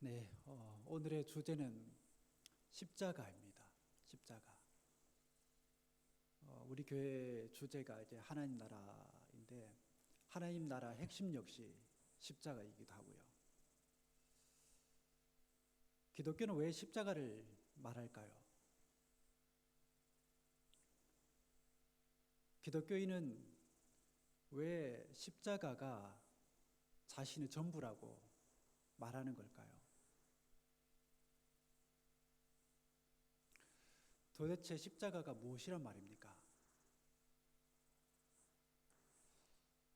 네, 오늘의 주제는 십자가입니다. 십자가. 우리 교회 주제가 이제 하나님 나라인데 하나님 나라 핵심 역시 십자가이기도 하고요. 기독교는 왜 십자가를 말할까요? 기독교인은 왜 십자가가 자신의 전부라고 말하는 걸까요? 도대체 십자가가 무엇이란 말입니까?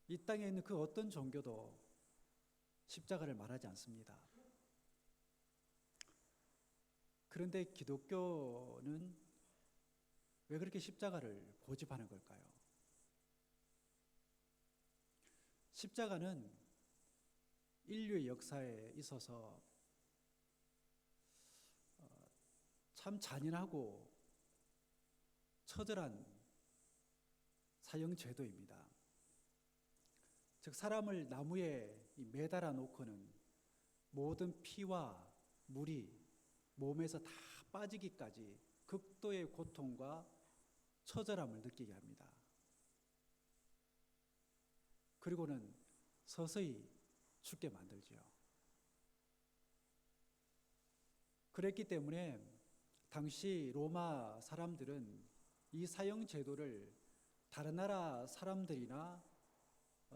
이 땅에 있는 그 어떤 종교도 십자가를 말하지 않습니다. 그런데 기독교는 왜 그렇게 십자가를 고집하는 걸까요? 십자가는 인류의 역사에 있어서 참 잔인하고 처절한 사형 제도입니다. 즉 사람을 나무에 매달아 놓고는 모든 피와 물이 몸에서 다 빠지기까지 극도의 고통과 처절함을 느끼게 합니다. 그리고는 서서히 죽게 만들지요. 그랬기 때문에 당시 로마 사람들은 이 사형 제도를 다른 나라 사람들이나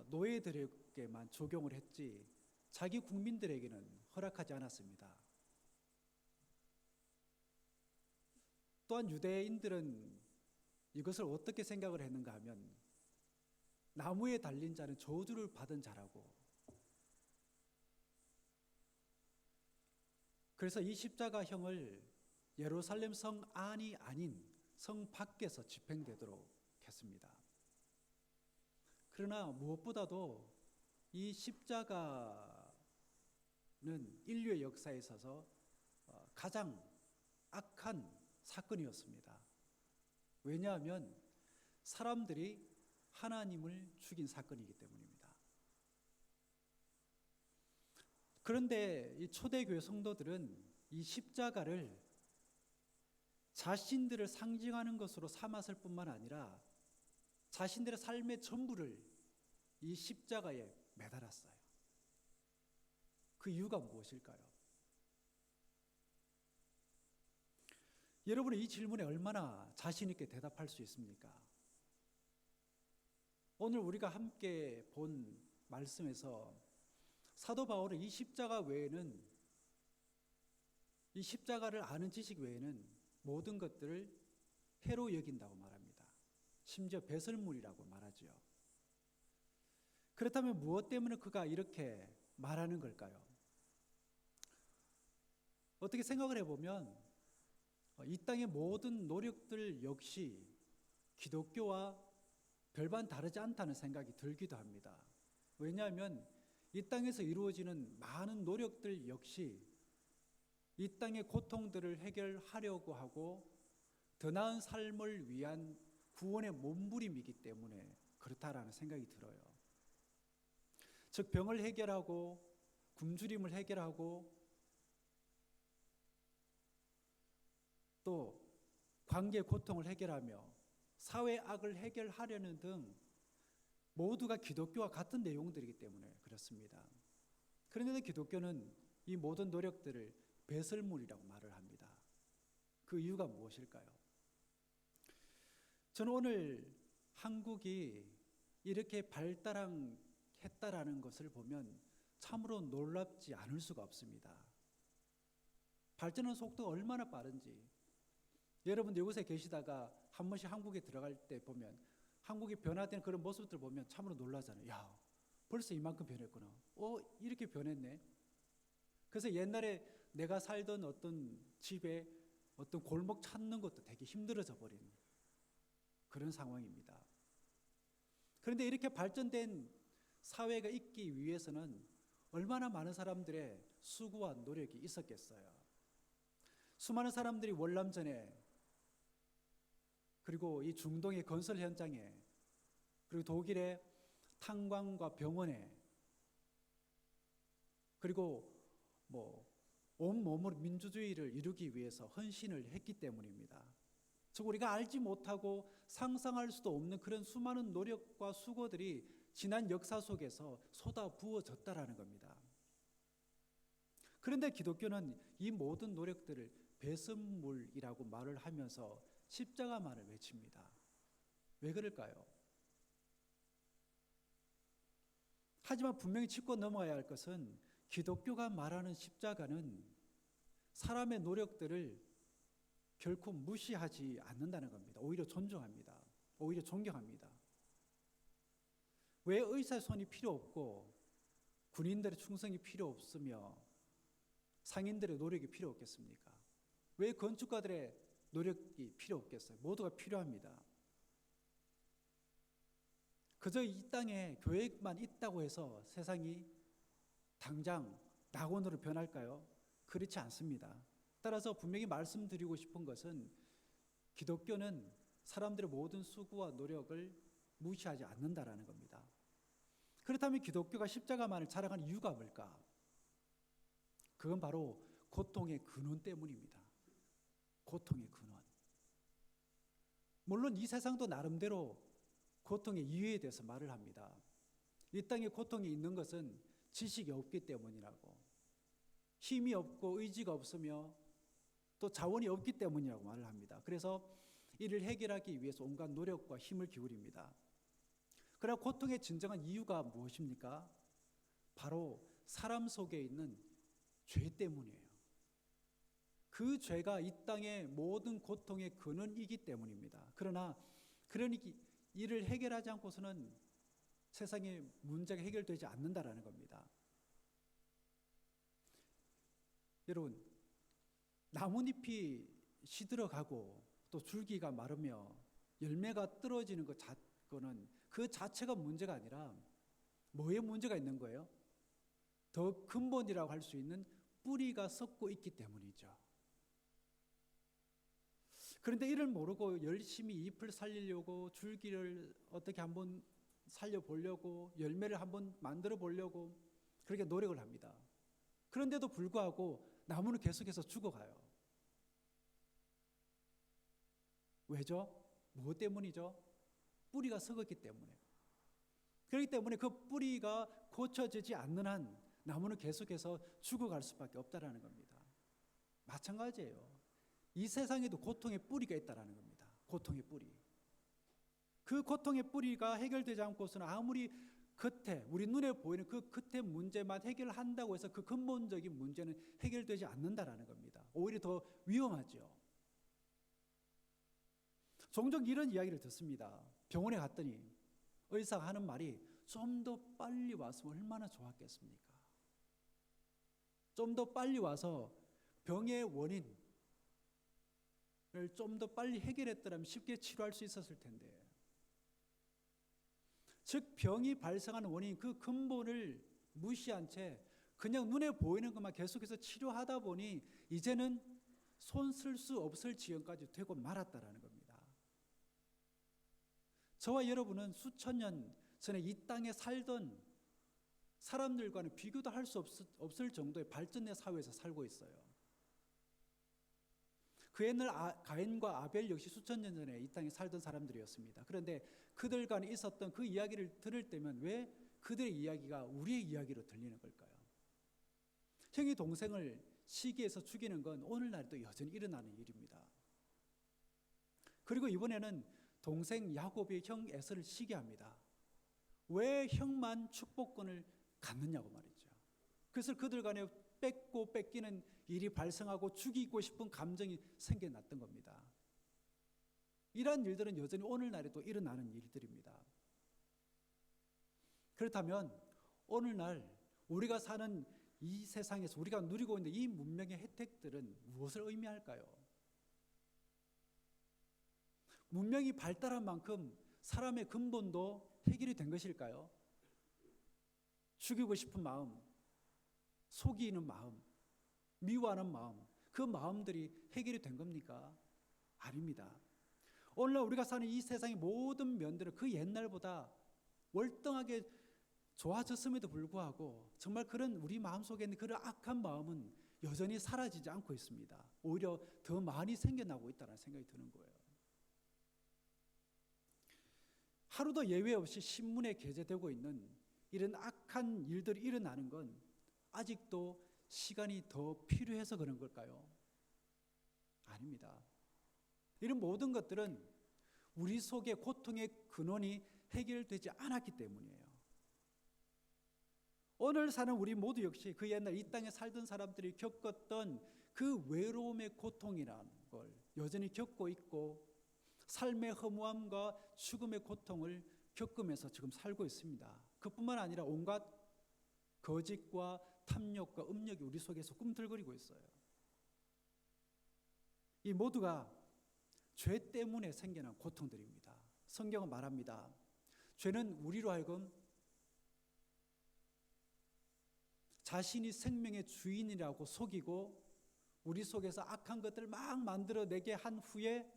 노예들에게만 적용을 했지 자기 국민들에게는 허락하지 않았습니다. 또한 유대인들은 이것을 어떻게 생각을 했는가 하면 나무에 달린 자는 저주를 받은 자라고, 그래서 이 십자가형을 예루살렘 성 안이 아닌 성 밖에서 집행되도록 했습니다. 그러나 무엇보다도 이 십자가는 인류의 역사에 있어서 가장 악한 사건이었습니다. 왜냐하면 사람들이 하나님을 죽인 사건이기 때문입니다. 그런데 이 초대교회 성도들은 이 십자가를 자신들을 상징하는 것으로 삼았을 뿐만 아니라 자신들의 삶의 전부를 이 십자가에 매달았어요. 그 이유가 무엇일까요? 여러분은 이 질문에 얼마나 자신 있게 대답할 수 있습니까? 오늘 우리가 함께 본 말씀에서 사도 바울은 이 십자가 외에는, 이 십자가를 아는 지식 외에는 모든 것들을 해로 여긴다고 말합니다. 심지어 배설물이라고 말하죠. 그렇다면 무엇 때문에 그가 이렇게 말하는 걸까요? 어떻게 생각을 해보면 이 땅의 모든 노력들 역시 기독교와 별반 다르지 않다는 생각이 들기도 합니다. 왜냐하면 이 땅에서 이루어지는 많은 노력들 역시 이 땅의 고통들을 해결하려고 하고 더 나은 삶을 위한 구원의 몸부림이기 때문에 그렇다라는 생각이 들어요. 즉 병을 해결하고 굶주림을 해결하고 또 관계 고통을 해결하며 사회 악을 해결하려는 등 모두가 기독교와 같은 내용들이기 때문에 그렇습니다. 그런데 기독교는 이 모든 노력들을 배설물이라고 말을 합니다. 그 이유가 무엇일까요? 저는 오늘 한국이 이렇게 발달했다라는 것을 보면 참으로 놀랍지 않을 수가 없습니다. 발전하는 속도가 얼마나 빠른지, 여러분들 이곳에 계시다가 한 번씩 한국에 들어갈 때 보면 한국이 변화된 그런 모습들 보면 참으로 놀라잖아요. 야, 벌써 이만큼 변했구나. 이렇게 변했네. 그래서 옛날에 내가 살던 어떤 집에 어떤 골목 찾는 것도 되게 힘들어져 버린 그런 상황입니다. 그런데 이렇게 발전된 사회가 있기 위해서는 얼마나 많은 사람들의 수고와 노력이 있었겠어요. 수많은 사람들이 월남전에, 그리고 이 중동의 건설 현장에, 그리고 독일의 탄광과 병원에, 그리고 온몸으로 민주주의를 이루기 위해서 헌신을 했기 때문입니다. 즉 우리가 알지 못하고 상상할 수도 없는 그런 수많은 노력과 수고들이 지난 역사 속에서 쏟아 부어졌다라는 겁니다. 그런데 기독교는 이 모든 노력들을 배설물이라고 말을 하면서 십자가만을 외칩니다. 왜 그럴까요? 하지만 분명히 짚고 넘어가야 할 것은 기독교가 말하는 십자가는 사람의 노력들을 결코 무시하지 않는다는 겁니다. 오히려 존중합니다. 오히려 존경합니다. 왜 의사의 손이 필요 없고 군인들의 충성이 필요 없으며 상인들의 노력이 필요 없겠습니까? 왜 건축가들의 노력이 필요 없겠어요? 모두가 필요합니다. 그저 이 땅에 교회만 있다고 해서 세상이 당장 낙원으로 변할까요? 그렇지 않습니다. 따라서 분명히 말씀드리고 싶은 것은 기독교는 사람들의 모든 수고와 노력을 무시하지 않는다라는 겁니다. 그렇다면 기독교가 십자가만을 자랑하는 이유가 뭘까? 그건 바로 고통의 근원 때문입니다. 고통의 근원. 물론 이 세상도 나름대로 고통의 이유에 대해서 말을 합니다. 이 땅에 고통이 있는 것은 지식이 없기 때문이라고, 힘이 없고 의지가 없으며 또 자원이 없기 때문이라고 말을 합니다. 그래서 이를 해결하기 위해서 온갖 노력과 힘을 기울입니다. 그러나 고통의 진정한 이유가 무엇입니까? 바로 사람 속에 있는 죄 때문이에요. 그 죄가 이 땅의 모든 고통의 근원이기 때문입니다. 그러나 이를 해결하지 않고서는 세상의 문제가 해결되지 않는다라는 겁니다. 여러분, 나뭇잎이 시들어가고 또 줄기가 마르며 열매가 떨어지는 거는 그 자체가 문제가 아니라 뭐에 문제가 있는 거예요? 더 근본이라고 할 수 있는 뿌리가 썩고 있기 때문이죠. 그런데 이를 모르고 열심히 잎을 살리려고 줄기를 어떻게 한번 살려보려고 열매를 한번 만들어 보려고 그렇게 노력을 합니다. 그런데도 불구하고 나무는 계속해서 죽어가요. 왜죠? 무엇 때문이죠? 뿌리가 썩었기 때문에. 그렇기 때문에 그 뿌리가 고쳐지지 않는 한 나무는 계속해서 죽어갈 수밖에 없다라는 겁니다. 마찬가지예요. 이 세상에도 고통의 뿌리가 있다라는 겁니다. 고통의 뿌리. 그 고통의 뿌리가 해결되지 않고서는 아무리 우리 눈에 보이는 그 겉의 문제만 해결한다고 해서 그 근본적인 문제는 해결되지 않는다라는 겁니다. 오히려 더 위험하죠. 종종 이런 이야기를 듣습니다. 병원에 갔더니 의사가 하는 말이 좀 더 빨리 왔으면 얼마나 좋았겠습니까? 좀 더 빨리 와서 병의 원인을 좀 더 빨리 해결했더라면 쉽게 치료할 수 있었을 텐데. 즉 병이 발생하는 원인 그 근본을 무시한 채 그냥 눈에 보이는 것만 계속해서 치료하다 보니 이제는 손 쓸 수 없을 지경까지 되고 말았다라는 겁니다. 저와 여러분은 수천 년 전에 이 땅에 살던 사람들과는 비교도 할 수 없을 정도의 발전된 사회에서 살고 있어요. 그 옛날 가인과 아벨 역시 수천 년 전에 이 땅에 살던 사람들이었습니다. 그런데 그들 간에 있었던 그 이야기를 들을 때면 왜 그들의 이야기가 우리의 이야기로 들리는 걸까요? 형이 동생을 시기해서 죽이는 건 오늘날도 여전히 일어나는 일입니다. 그리고 이번에는 동생 야곱이 형 에서를 시기합니다. 왜 형만 축복권을 갖느냐고 말이죠. 그래서 그들 간에 뺏고 뺏기는 일이 발생하고 죽이고 싶은 감정이 생겨났던 겁니다. 이러한 일들은 여전히 오늘날에도 일어나는 일들입니다. 그렇다면 오늘날 우리가 사는 이 세상에서 우리가 누리고 있는 이 문명의 혜택들은 무엇을 의미할까요? 문명이 발달한 만큼 사람의 근본도 해결이 된 것일까요? 죽이고 싶은 마음, 속이는 마음, 미워하는 마음, 그 마음들이 해결이 된 겁니까? 아닙니다. 오늘날 우리가 사는 이 세상의 모든 면들은 그 옛날보다 월등하게 좋아졌음에도 불구하고 정말 그런 우리 마음속에 있는 그런 악한 마음은 여전히 사라지지 않고 있습니다. 오히려 더 많이 생겨나고 있다는 생각이 드는 거예요. 하루도 예외 없이 신문에 게재되고 있는 이런 악한 일들이 일어나는 건 아직도 시간이 더 필요해서 그런 걸까요? 아닙니다. 이런 모든 것들은 우리 속의 고통의 근원이 해결되지 않았기 때문이에요. 오늘 사는 우리 모두 역시 그 옛날 이 땅에 살던 사람들이 겪었던 그 외로움의 고통이라는 걸 여전히 겪고 있고, 삶의 허무함과 죽음의 고통을 겪으면서 지금 살고 있습니다. 그뿐만 아니라 온갖 거짓과 탐욕과 음욕이 우리 속에서 꿈틀거리고 있어요. 이 모두가 죄 때문에 생겨난 고통들입니다. 성경은 말합니다. 죄는 우리로 하여금 자신이 생명의 주인이라고 속이고 우리 속에서 악한 것들을 막 만들어내게 한 후에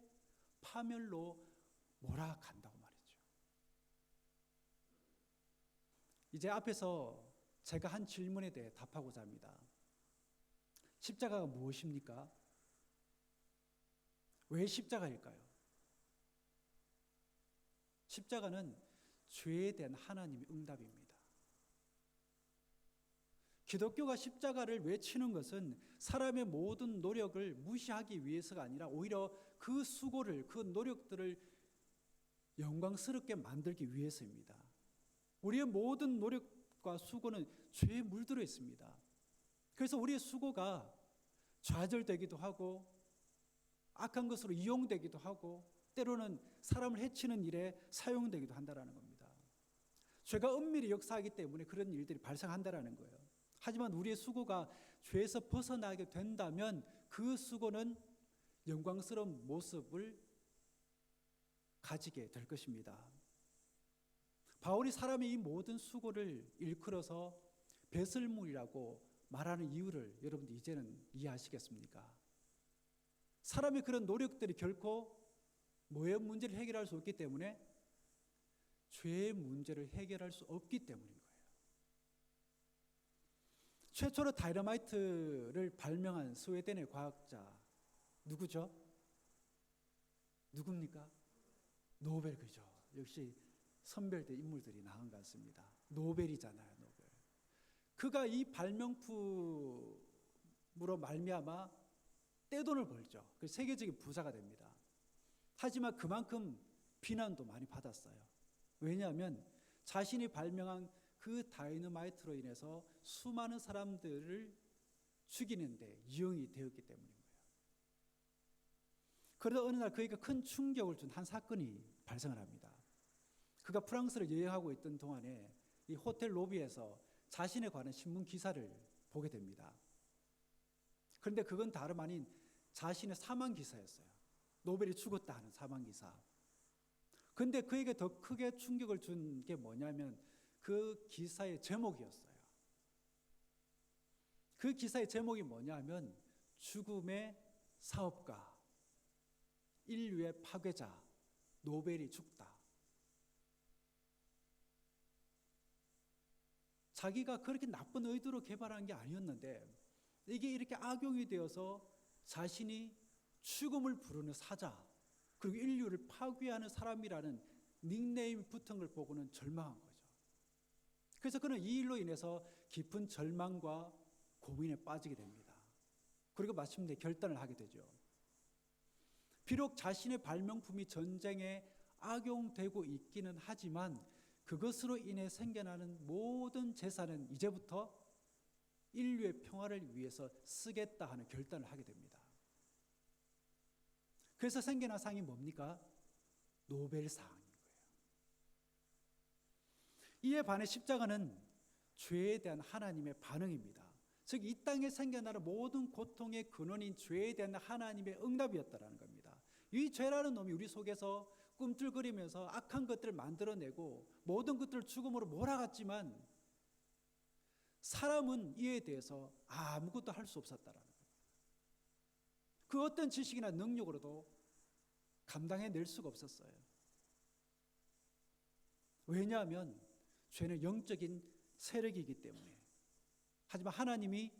파멸로 몰아간다고 말이죠. 이제 앞에서 제가 한 질문에 대해 답하고자 합니다. 십자가가 무엇입니까? 왜 십자가일까요? 십자가는 죄에 대한 하나님의 응답입니다. 기독교가 십자가를 외치는 것은 사람의 모든 노력을 무시하기 위해서가 아니라 오히려 그 수고를, 그 노력들을 영광스럽게 만들기 위해서입니다. 우리의 모든 노력과 수고는 죄에 물들어 있습니다. 그래서 우리의 수고가 좌절되기도 하고 악한 것으로 이용되기도 하고 때로는 사람을 해치는 일에 사용되기도 한다는 겁니다. 죄가 은밀히 역사하기 때문에 그런 일들이 발생한다는 거예요. 하지만 우리의 수고가 죄에서 벗어나게 된다면 그 수고는 영광스러운 모습을 가지게 될 것입니다. 바울이 사람의 이 모든 수고를 일컬어서 배설물이라고 말하는 이유를 여러분들 이제는 이해하시겠습니까? 사람의 그런 노력들이 결코 뭐의 문제를 해결할 수 없기 때문에 죄의 문제를 해결할 수 없기 때문인 거예요. 최초로 다이너마이트를 발명한 스웨덴의 과학자 누구죠? 누굽니까? 노벨, 그죠? 역시 선별된 인물들이 나온 것 같습니다. 노벨이잖아요, 노벨. 그가 이 발명품으로 말미암아 떼돈을 벌죠. 그 세계적인 부자가 됩니다. 하지만 그만큼 비난도 많이 받았어요. 왜냐하면 자신이 발명한 그 다이너마이트로 인해서 수많은 사람들을 죽이는데 이용이 되었기 때문인 거예요. 그러다 어느 날 그에게 큰 충격을 준 한 사건이 발생을 합니다. 그가 프랑스를 여행하고 있던 동안에 이 호텔 로비에서 자신에 관한 신문 기사를 보게 됩니다. 그런데 그건 다름 아닌 자신의 사망 기사였어요. 노벨이 죽었다 하는 사망 기사. 그런데 그에게 더 크게 충격을 준 게 뭐냐면 그 기사의 제목이었어요. 그 기사의 제목이 뭐냐면 죽음의 사업가, 인류의 파괴자, 노벨이 죽다. 자기가 그렇게 나쁜 의도로 개발한 게 아니었는데 이게 이렇게 악용이 되어서 자신이 죽음을 부르는 사자, 그리고 인류를 파괴하는 사람이라는 닉네임이 붙은 걸 보고는 절망한 거죠. 그래서 그는 이 일로 인해서 깊은 절망과 고민에 빠지게 됩니다. 그리고 마침내 결단을 하게 되죠. 비록 자신의 발명품이 전쟁에 악용되고 있기는 하지만 그것으로 인해 생겨나는 모든 재산은 이제부터 인류의 평화를 위해서 쓰겠다 하는 결단을 하게 됩니다. 그래서 생겨난 상이 뭡니까? 노벨상인 거예요. 이에 반해 십자가는 죄에 대한 하나님의 반응입니다. 즉 이 땅에 생겨나는 모든 고통의 근원인 죄에 대한 하나님의 응답이었다는 겁니다. 이 죄라는 놈이 우리 속에서 꿈틀거리면서 악한 것들을 만들어내고 모든 것들을 죽음으로 몰아갔지만 사람은 이에 대해서 아무것도 할 수 없었다는 거예요. 그 어떤 지식이나 능력으로도 감당해낼 수가 없었어요. 왜냐하면 죄는 영적인 세력이기 때문에. 하지만 하나님이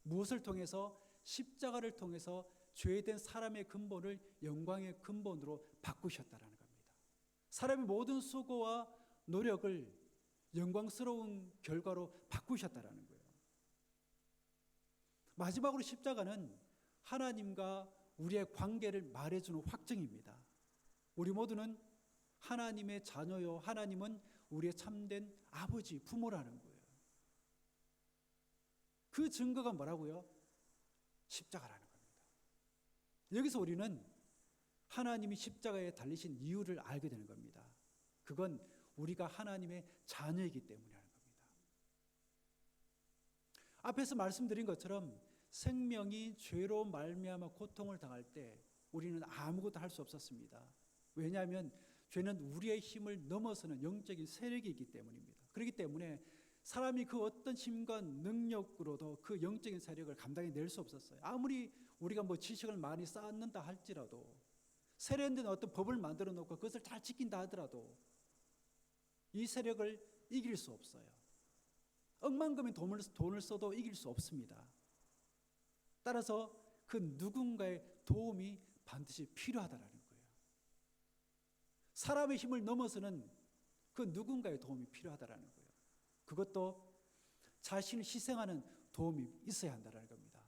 무엇을 통해서? 십자가를 통해서 죄된 사람의 근본을 영광의 근본으로 바꾸셨다라는 겁니다. 사람의 모든 수고와 노력을 영광스러운 결과로 바꾸셨다라는 거예요. 마지막으로 십자가는 하나님과 우리의 관계를 말해주는 확증입니다. 우리 모두는 하나님의 자녀요, 하나님은 우리의 참된 아버지, 부모라는 거예요. 그 증거가 뭐라고요? 십자가라는 겁니다. 여기서 우리는 하나님이 십자가에 달리신 이유를 알게 되는 겁니다. 그건 우리가 하나님의 자녀이기 때문이라는 겁니다. 앞에서 말씀드린 것처럼 생명이 죄로 말미암아 고통을 당할 때 우리는 아무것도 할 수 없었습니다. 왜냐하면 죄는 우리의 힘을 넘어서는 영적인 세력이기 때문입니다. 그렇기 때문에 사람이 그 어떤 힘과 능력으로도 그 영적인 세력을 감당해낼 수 없었어요. 아무리 우리가 지식을 많이 쌓는다 할지라도, 세련된 어떤 법을 만들어 놓고 그것을 잘 지킨다 하더라도 이 세력을 이길 수 없어요. 억만금의 돈을 써도 이길 수 없습니다. 따라서 그 누군가의 도움이 반드시 필요하다라는 거예요. 사람의 힘을 넘어서는 그 누군가의 도움이 필요하다라는 거예요. 그것도 자신을 희생하는 도움이 있어야 한다는 겁니다.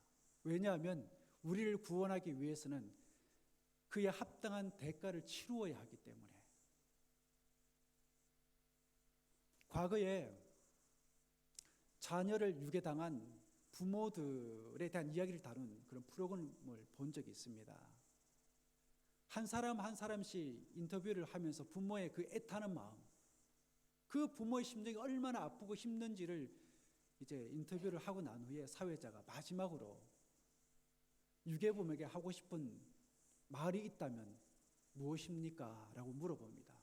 왜냐하면 우리를 구원하기 위해서는 그에 합당한 대가를 치루어야 하기 때문에. 과거에 자녀를 유괴당한 부모들에 대한 이야기를 다룬 그런 프로그램을 본 적이 있습니다. 한 사람 한 사람씩 인터뷰를 하면서 부모의 그 애타는 마음, 그 부모의 심정이 얼마나 아프고 힘든지를 이제 인터뷰를 하고 난 후에 사회자가 마지막으로 유괴범에게 하고 싶은 말이 있다면 무엇입니까? 라고 물어봅니다.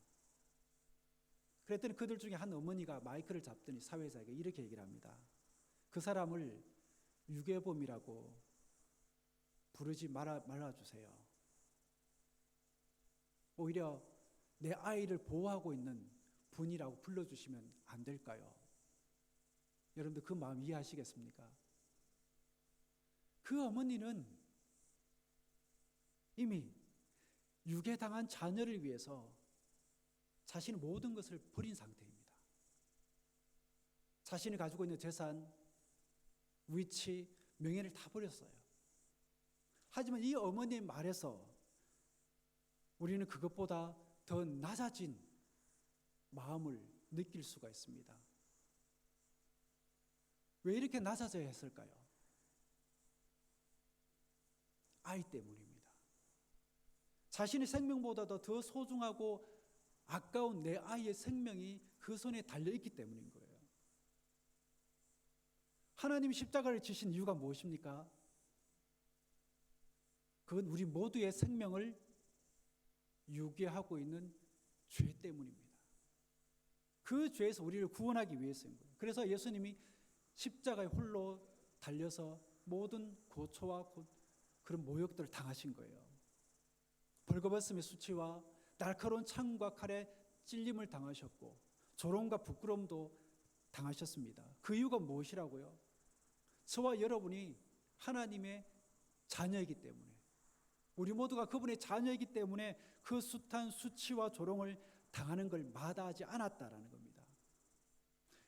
그랬더니 그들 중에 한 어머니가 마이크를 잡더니 사회자에게 이렇게 얘기를 합니다. 그 사람을 유괴범이라고 부르지 말아주세요. 오히려 내 아이를 보호하고 있는 분이라고 불러주시면 안 될까요? 여러분들 그 마음 이해하시겠습니까? 그 어머니는 이미 유괴당한 자녀를 위해서 자신의 모든 것을 버린 상태입니다. 자신이 가지고 있는 재산, 위치, 명예를 다 버렸어요. 하지만 이 어머니의 말에서 우리는 그것보다 더 낮아진 마음을 느낄 수가 있습니다. 왜 이렇게 낮아져야 했을까요? 아이 때문입니다. 자신의 생명보다도 더 소중하고 아까운 내 아이의 생명이 그 손에 달려있기 때문인 거예요. 하나님이 십자가를 지신 이유가 무엇입니까? 그건 우리 모두의 생명을 유괴하고 있는 죄 때문입니다. 그 죄에서 우리를 구원하기 위해서인 거예요. 그래서 예수님이 십자가에 홀로 달려서 모든 고초와 그런 모욕들을 당하신 거예요. 벌거벗음의 수치와 날카로운 창과 칼에 찔림을 당하셨고 조롱과 부끄러움도 당하셨습니다. 그 이유가 무엇이라고요? 저와 여러분이 하나님의 자녀이기 때문에, 우리 모두가 그분의 자녀이기 때문에 그 숱한 수치와 조롱을 당하는 걸 마다하지 않았다라는 겁니다.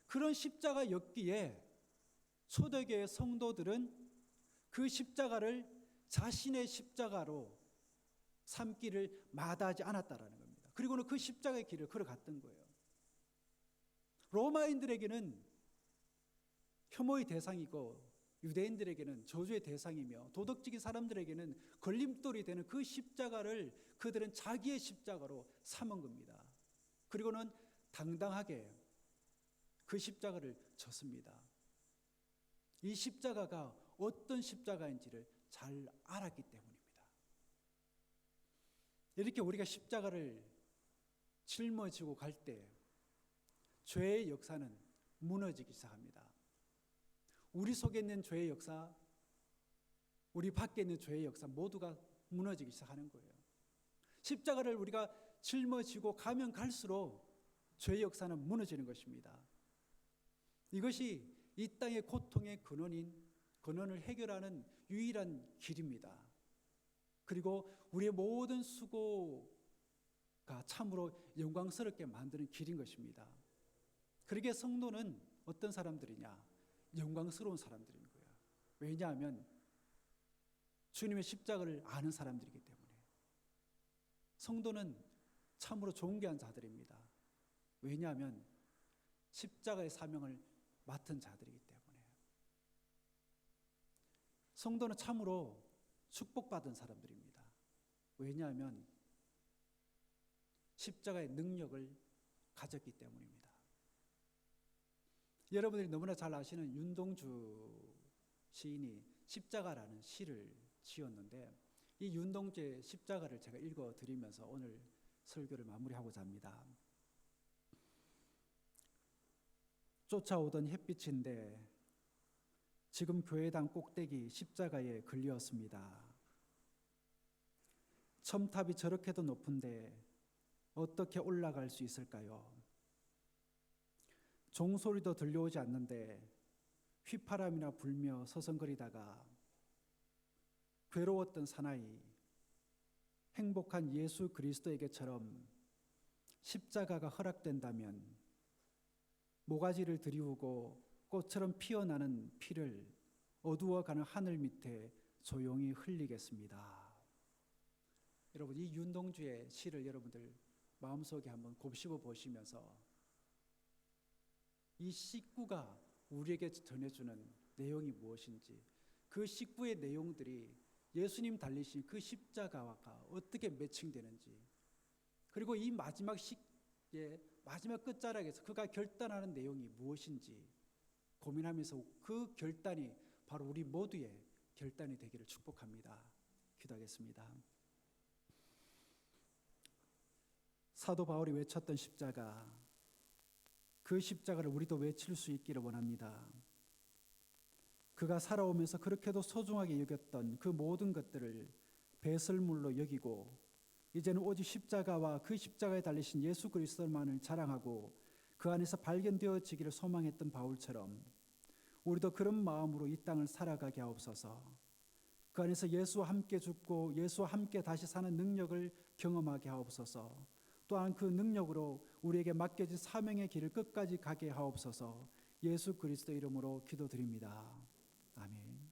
그런 십자가였기에 초대교회 성도들은 그 십자가를 자신의 십자가로 삼기를 마다하지 않았다라는 겁니다. 그리고는 그 십자가의 길을 걸어갔던 거예요. 로마인들에게는 혐오의 대상이고 유대인들에게는 저주의 대상이며 도덕적인 사람들에게는 걸림돌이 되는 그 십자가를 그들은 자기의 십자가로 삼은 겁니다. 그리고는 당당하게 그 십자가를 졌습니다. 이 십자가가 어떤 십자가인지를 잘 알았기 때문입니다. 이렇게 우리가 십자가를 짊어지고 갈 때 죄의 역사는 무너지기 시작합니다. 우리 속에 있는 죄의 역사, 우리 밖에 있는 죄의 역사 모두가 무너지기 시작하는 거예요. 십자가를 우리가 짊어지고 가면 갈수록 죄의 역사는 무너지는 것입니다. 이것이 이 땅의 고통의 근원인 근원을 해결하는 유일한 길입니다. 그리고 우리의 모든 수고가 참으로 영광스럽게 만드는 길인 것입니다. 그러기에 성도는 어떤 사람들이냐? 영광스러운 사람들인 거예요. 왜냐하면 주님의 십자가를 아는 사람들이기 때문에. 성도는 참으로 존귀한 자들입니다. 왜냐하면 십자가의 사명을 맡은 자들이기 때문에. 성도는 참으로 축복받은 사람들입니다. 왜냐하면 십자가의 능력을 가졌기 때문입니다. 여러분들이 너무나 잘 아시는 윤동주 시인이 십자가라는 시를 지었는데, 이 윤동주의 십자가를 제가 읽어드리면서 오늘 설교를 마무리하고자 합니다. 쫓아오던 햇빛인데 지금 교회당 꼭대기 십자가에 걸렸습니다. 첨탑이 저렇게도 높은데 어떻게 올라갈 수 있을까요? 종소리도 들려오지 않는데 휘파람이나 불며 서성거리다가 괴로웠던 사나이, 행복한 예수 그리스도에게처럼 십자가가 허락된다면 모가지를 들이우고 꽃처럼 피어나는 피를 어두워가는 하늘 밑에 조용히 흘리겠습니다. 여러분, 이 윤동주의 시를 여러분들 마음속에 한번 곱씹어 보시면서 이 식구가 우리에게 전해주는 내용이 무엇인지, 그 식구의 내용들이 예수님 달리신 그 십자가와 어떻게 매칭되는지, 그리고 이 마지막 시의 마지막 끝자락에서 그가 결단하는 내용이 무엇인지 고민하면서 그 결단이 바로 우리 모두의 결단이 되기를 축복합니다. 기도하겠습니다. 사도 바울이 외쳤던 십자가, 그 십자가를 우리도 외칠 수 있기를 원합니다. 그가 살아오면서 그렇게도 소중하게 여겼던 그 모든 것들을 배설물로 여기고 이제는 오직 십자가와 그 십자가에 달리신 예수 그리스도만을 자랑하고 그 안에서 발견되어지기를 소망했던 바울처럼 우리도 그런 마음으로 이 땅을 살아가게 하옵소서. 그 안에서 예수와 함께 죽고 예수와 함께 다시 사는 능력을 경험하게 하옵소서. 또한 그 능력으로 우리에게 맡겨진 사명의 길을 끝까지 가게 하옵소서. 예수 그리스도 이름으로 기도드립니다.